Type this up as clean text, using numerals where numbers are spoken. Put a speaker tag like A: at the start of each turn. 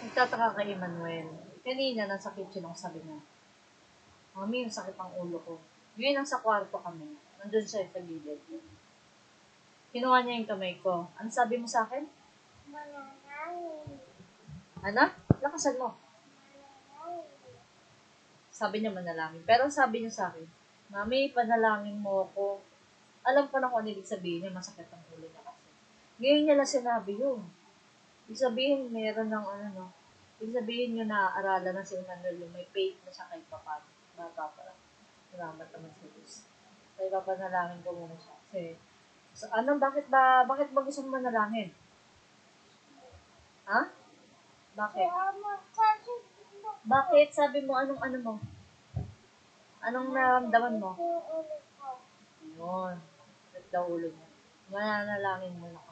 A: Nagtataka kay Emmanuel. Kanina, nasa kitchen ako, sabi niya, Mami, yung sakit ang ulo ko. Ngayon, nasa kwarto kami. Nandun siya sa gilid. Kinuha niya yung kamay ko. Ano sabi mo sa akin?
B: Mananangin.
A: Ano? Lakasan mo.
B: Mananangin.
A: Sabi niya manalangin. Pero sabi niya sa akin, Mami, panalangin mo ako. Alam ko na kung ano ibig sabihin niya, masakit ang ulo niya kasi. Ngayon niya lang sinabi yun. Ibig sabihin, meron ng ano, no? Ibig sabihin niyo na-aaralan na si Emmanuel yung may faith na siya kahit paano. Bata pa lang. Salamat naman sa Diyos. So, ipapanalangin ko muna siya. Kasi, so, bakit ba gusto mo manalangin? Ha? Bakit? Bakit? Sabi mo, anong ano mo? Anong naramdaman mo?
B: Yung ulo ko.
A: Yun. Sakit daw ulo mo. Mananalangin mo na.